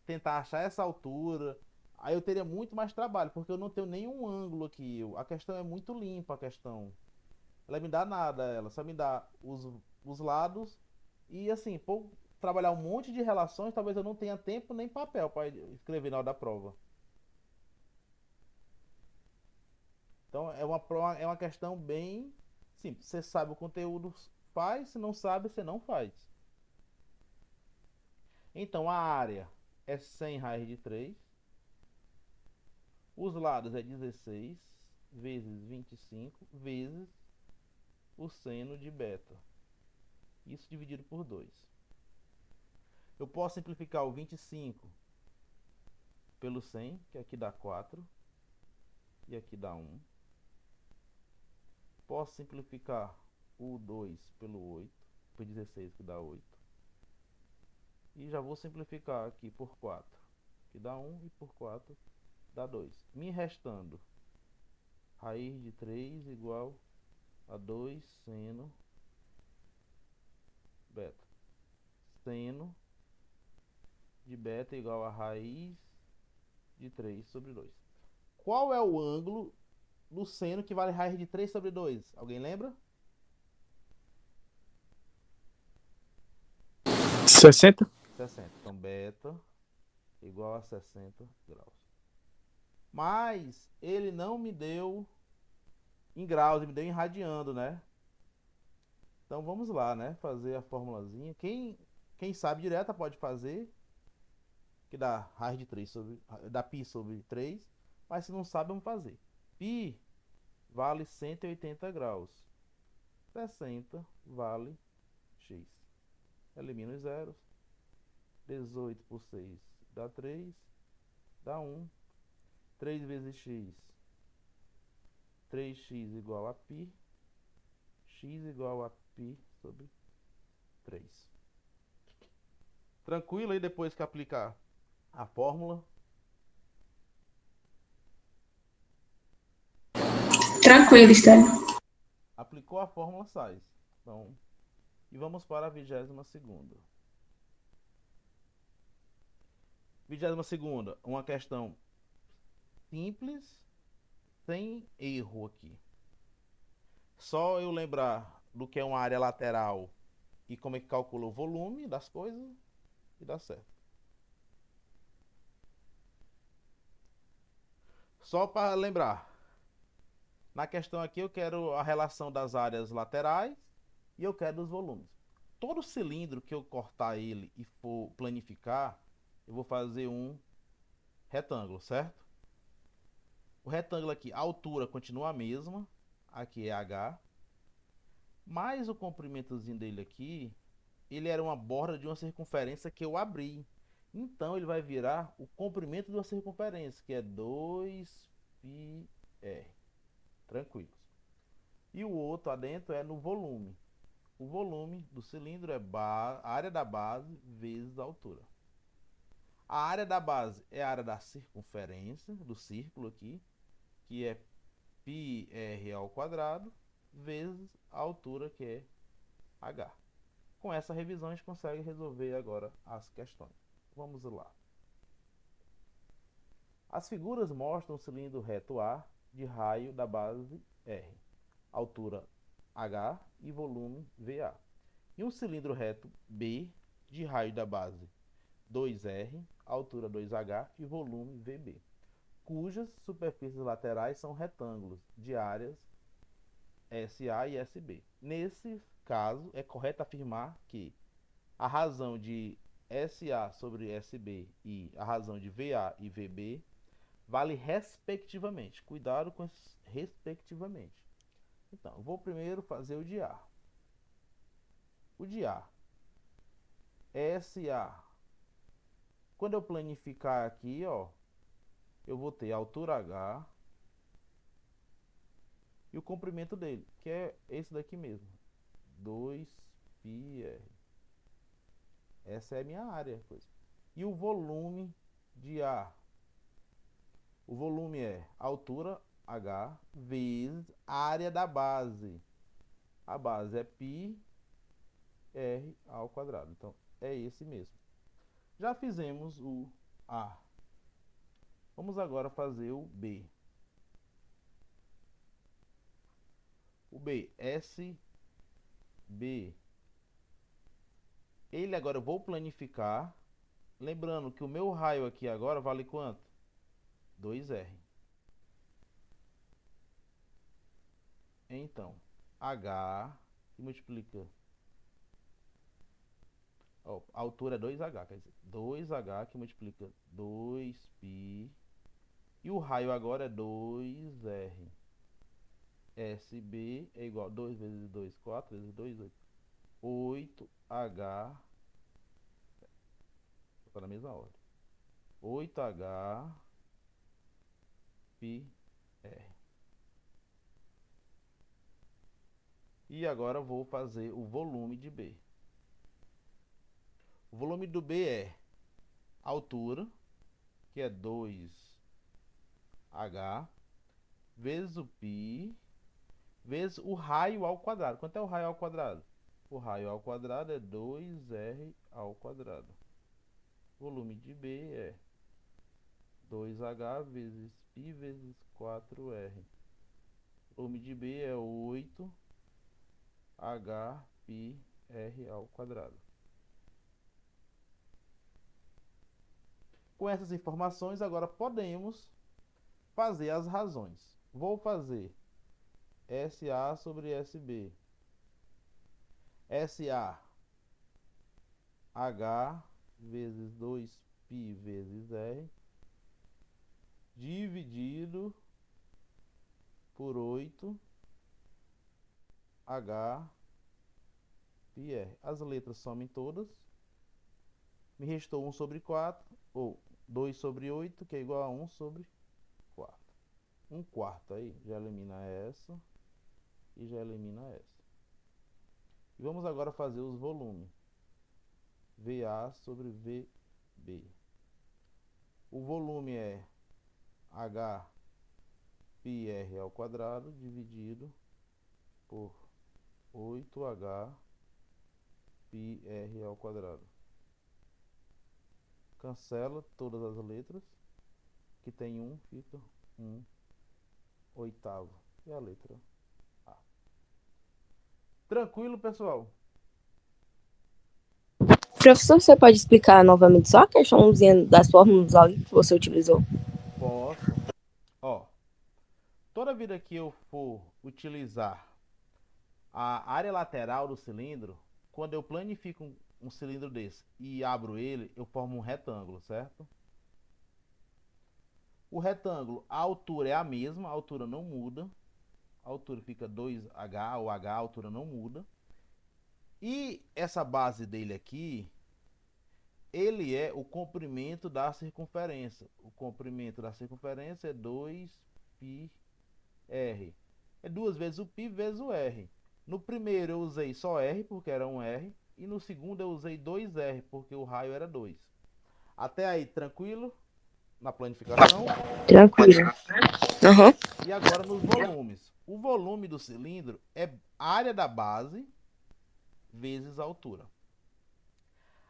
tentar achar essa altura. Aí eu teria muito mais trabalho, porque eu não tenho nenhum ângulo aqui. A questão é muito limpa, a questão. Ela me dá nada, ela só me dá os lados. E assim, por trabalhar um monte de relações, talvez eu não tenha tempo nem papel para escrever na hora da prova. Então é uma questão bem simples. Você sabe o conteúdo, faz. Se não sabe, você não faz. Então a área é 100 raiz de 3. Os lados é 16 vezes 25 vezes o seno de beta. Isso dividido por 2. Eu posso simplificar o 25 pelo 100, que aqui dá 4. E aqui dá 1. Posso simplificar o 2 pelo 8, por 16, que dá 8. E já vou simplificar aqui por 4, que dá 1, e por 4 dá 2. Me restando raiz de 3 igual a 2 seno beta. Seno de beta igual a raiz de 3 sobre 2. Qual é o ângulo do seno que vale raiz de 3 sobre 2? Alguém lembra? 60? 60. Então, beta igual a 60 graus. Mas ele não me deu em graus, ele me deu em radiando, né? Então vamos lá, né? Fazer a formulazinha. Quem sabe direta pode fazer, que dá raiz de 3 sobre, dá π sobre 3. Mas se não sabe, vamos fazer. Π vale 180 graus. 60 vale x. Elimina os zeros. 18 por 6 dá 3. Dá 1. 3 vezes x. 3x igual a π. X igual a π sobre 3. Tranquilo aí depois que aplicar a fórmula. Tranquilo, Estélio. Aplicou a fórmula, sai. Então, e vamos para a 22ª. 22ª, uma questão simples, sem erro aqui. Só eu lembrar do que é uma área lateral e como é que calcula o volume das coisas e dá certo. Só para lembrar, Na questão aqui eu quero a relação das áreas laterais e eu quero os volumes. Todo cilindro que eu cortar ele e for planificar, eu vou fazer um retângulo, certo? O retângulo aqui, a altura continua a mesma, aqui é H, mas o comprimentozinho dele aqui, ele era uma borda de uma circunferência que eu abri. Então ele vai virar o comprimento de uma circunferência, que é 2πr. Tranquilo. E o outro adentro é no volume. O volume do cilindro é a área da base vezes a altura. A área da base é a área da circunferência, do círculo aqui, que é πr ao quadrado, vezes a altura, que é h. Com essa revisão, a gente consegue resolver agora as questões. Vamos lá. As figuras mostram um cilindro reto A de raio da base R, altura H e volume VA. E um cilindro reto B de raio da base 2R, altura 2H e volume VB, cujas superfícies laterais são retângulos de áreas SA e SB. Nesse caso, é correto afirmar que a razão de SA sobre SB e a razão de VA e VB vale respectivamente. Cuidado com esses respectivamente. Então, eu vou primeiro fazer o de A. O de A. SA. Quando eu planificar aqui, ó, eu vou ter a altura H e o comprimento dele, que é esse daqui mesmo, 2πr. Essa é a minha área. E o volume de A. O volume é altura H vezes a área da base. A base é πr ao quadrado. Então, é esse mesmo. Já fizemos o A. Vamos agora fazer o B. O B, SB. Ele agora eu vou planificar. Lembrando que o meu raio aqui agora vale quanto? 2R. Então, H que multiplica. Ó, a altura é 2H, quer dizer, 2H que multiplica 2π. E o raio agora é 2R. SB é igual a 2 vezes 2, 4 vezes 2, 8. 8H. Está na mesma ordem. 8H πr. E agora vou fazer o volume de B. O volume do B é a altura, que é 2H, vezes o π, vezes o raio ao quadrado. Quanto é o raio ao quadrado? O raio ao quadrado é 2R ao quadrado. O volume de B é 2H vezes π vezes 4R. O volume de B é 8H πr ao quadrado. Com essas informações, agora podemos fazer as razões. Vou fazer SA sobre SB. SA, H vezes 2π vezes R, dividido por 8H πr. As letras somem todas. Me restou 1 sobre 4, ou 2 sobre 8, que é igual a 1 sobre 4. 1/4 aí, já elimina essa e já elimina essa. E vamos agora fazer os volumes. VA sobre VB. O volume é H πr ao quadrado dividido por 8H πr ao quadrado. Cancela todas as letras. Que tem 1, fica 1/8. E a letra A. Tranquilo, pessoal? Professor, você pode explicar novamente só a questãozinha das fórmulas ali que você utilizou? Posso. Ó, Toda vida que eu for utilizar a área lateral do cilindro, quando eu planifico um cilindro desse e abro ele, eu formo um retângulo, certo? O retângulo, a altura é a mesma, a altura não muda. A altura fica 2H, ou H, a altura não muda. E essa base dele aqui, ele é o comprimento da circunferência. O comprimento da circunferência é 2πr. É 2 vezes o π vezes o r. No primeiro eu usei só r, porque era um r. E no segundo eu usei 2r, porque o raio era 2. Até aí, tranquilo? Na planificação? Tranquilo. Aham. E agora nos volumes. O volume do cilindro é a área da base vezes a altura.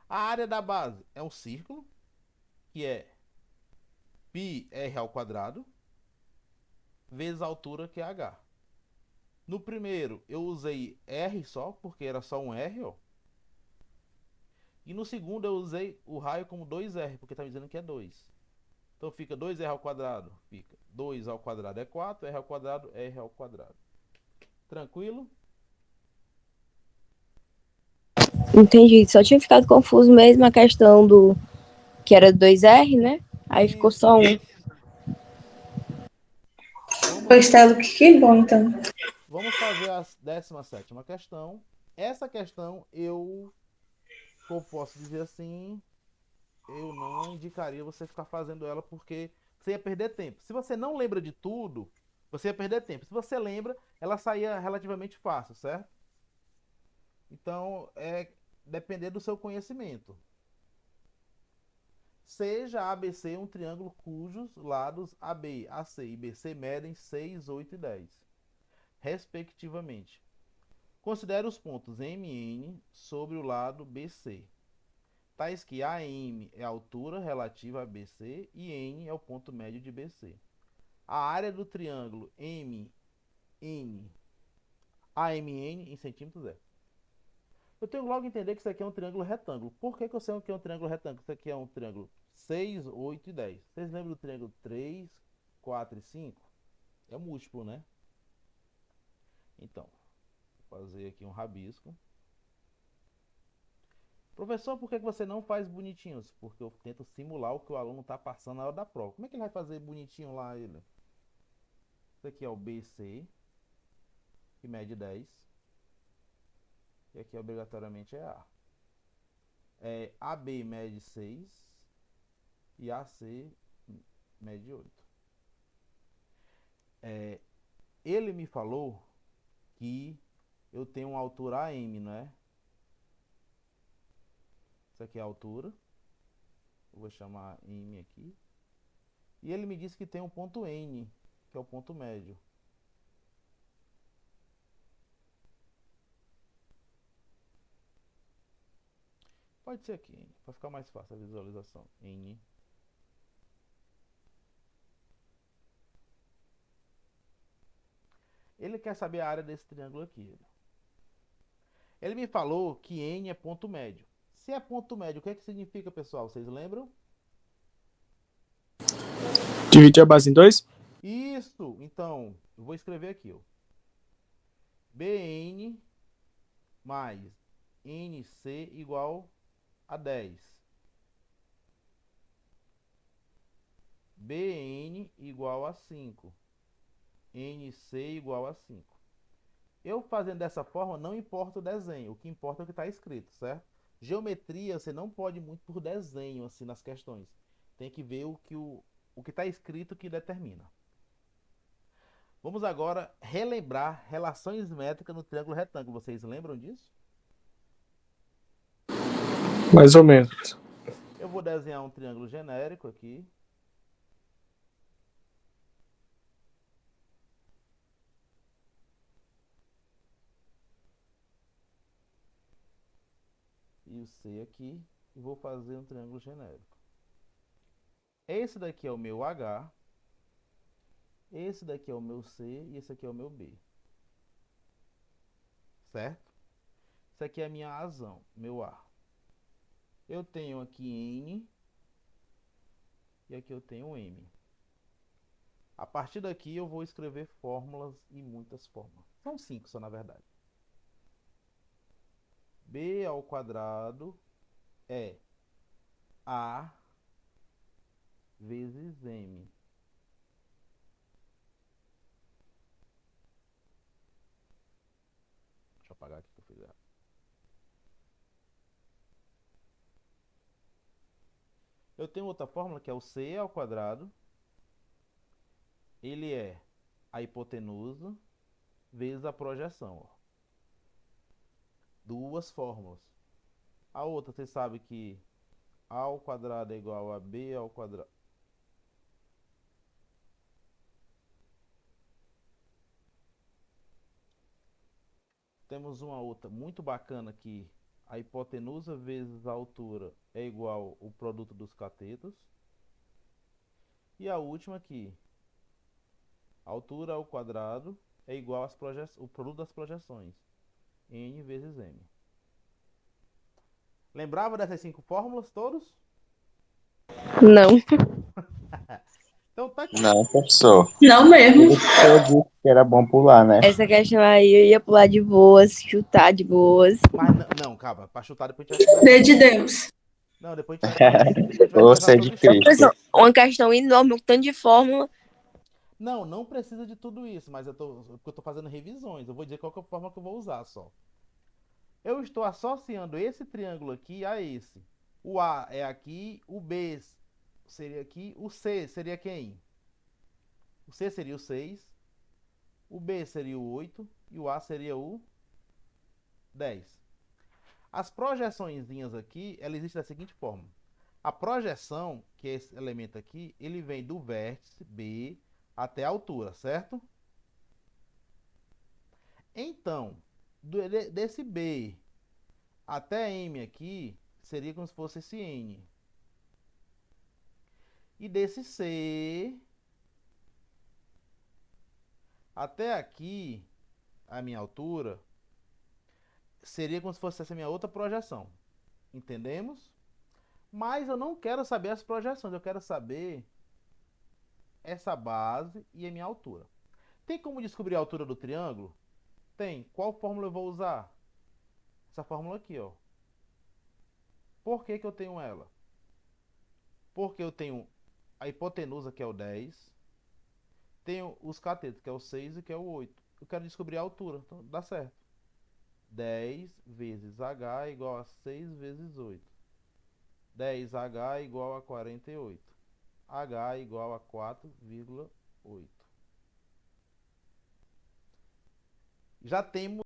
A área da base é um círculo, que é πr ao quadrado, vezes a altura, que é h. No primeiro, eu usei r só, porque era só um r, ó. E no segundo, eu usei o raio como 2r, porque está me dizendo que é 2. Então fica 2r ao quadrado, fica 2 ao quadrado é 4, r ao quadrado é r ao quadrado. Tranquilo? Entendi. Só tinha ficado confuso mesmo a questão do que era 2R, né? Aí ficou Isso. só um. Pois tá, que bom, então. Vamos fazer a 17ª questão. Essa questão como posso dizer assim, eu não indicaria você ficar fazendo ela, porque você ia perder tempo. Se você não lembra de tudo, você ia perder tempo. Se você lembra, ela saía relativamente fácil, certo? Então, depender do seu conhecimento. Seja ABC um triângulo cujos lados AB, AC e BC medem 6, 8 e 10, respectivamente. Considere os pontos M e N sobre o lado BC. Tais que AM é a altura relativa a BC e N é o ponto médio de BC. A área do triângulo AMN em centímetros é. Eu tenho logo que entender que isso aqui é um triângulo retângulo. Por que eu sei que é um triângulo retângulo? Isso aqui é um triângulo 6, 8 e 10. Vocês lembram do triângulo 3, 4 e 5? É o múltiplo, né? Então, vou fazer aqui um rabisco. Professor, por que você não faz bonitinhos? Porque eu tento simular o que o aluno está passando na hora da prova. Como é que ele vai fazer bonitinho lá, ele? Isso aqui é o BC, que mede 10. E aqui obrigatoriamente é A. AB mede 6 e AC mede 8. Ele me falou que eu tenho uma altura AM, não é? Isso aqui é a altura. Eu vou chamar M aqui. E ele me disse que tem um ponto N, que é o ponto médio. Pode ser aqui, para ficar mais fácil a visualização. N. Ele quer saber a área desse triângulo aqui. Ele me falou que N é ponto médio. Se é ponto médio, o que é que significa, pessoal? Vocês lembram? Dividir a base em 2? Isso! Então, eu vou escrever aqui, ó. BN mais NC igual a 10. BN igual a 5. NC igual a 5. Eu fazendo dessa forma, não importa o desenho. O que importa é o que está escrito, certo? Geometria, você não pode ir muito por desenho, assim, nas questões. Tem que ver o que está escrito que determina. Vamos agora relembrar relações métricas no triângulo retângulo. Vocês lembram disso? Mais ou menos. Eu vou desenhar um triângulo genérico aqui. E o C aqui. E vou fazer um triângulo genérico. Esse daqui é o meu H. Esse daqui é o meu C e esse aqui é o meu B. Certo? Isso aqui é a minha razão, meu A. Eu tenho aqui N e aqui eu tenho M. A partir daqui eu vou escrever fórmulas e muitas fórmulas. São 5 só, na verdade. B ao quadrado é A vezes M. Deixa eu apagar aqui que eu fiz errado. Eu tenho outra fórmula que é o C ao quadrado. Ele é a hipotenusa vezes a projeção. Ó. Duas fórmulas. A outra, você sabe que A ao quadrado é igual a B ao quadrado. Temos uma outra muito bacana aqui. A hipotenusa vezes a altura é igual o produto dos catetos. E a última aqui. A altura ao quadrado é igual às o produto das projeções. N vezes M. Lembrava dessas 5 fórmulas todos? Não. Então tá aqui. Não, professor. Não mesmo. Por isso que eu disse que era bom pular, né? Essa questão aí eu ia pular de boas, chutar de boas. Mas não, calma. Pra chutar depois a gente vai Lei conversar. de Deus. Não, depois a gente vai Você conversar é de sobre chute. Cristo. Professor, uma questão enorme, um tanto de fórmula. Não precisa de tudo isso, mas porque eu tô fazendo revisões. Eu vou dizer qual que é a forma que eu vou usar só. Eu estou associando esse triângulo aqui a esse. O A é aqui, o B seria aqui, o C seria quem? O C seria o 6, o B seria o 8 e o A seria o 10. As projeçõezinhas aqui, ela existe da seguinte forma. A projeção, que é esse elemento aqui, ele vem do vértice B até a altura, certo? Então, desse B até M aqui, seria como se fosse esse N. E desse C até aqui, a minha altura, seria como se fosse essa minha outra projeção. Entendemos? Mas eu não quero saber as projeções, eu quero saber essa base e a minha altura. Tem como descobrir a altura do triângulo? Tem. Qual fórmula eu vou usar? Essa fórmula aqui, ó. Por que que eu tenho ela? Porque eu tenho a hipotenusa, que é o 10. Tenho os catetos, que é o 6 e que é o 8. Eu quero descobrir a altura, então dá certo. 10 vezes H igual a 6 vezes 8. 10H igual a 48. H igual a 4,8. Já temos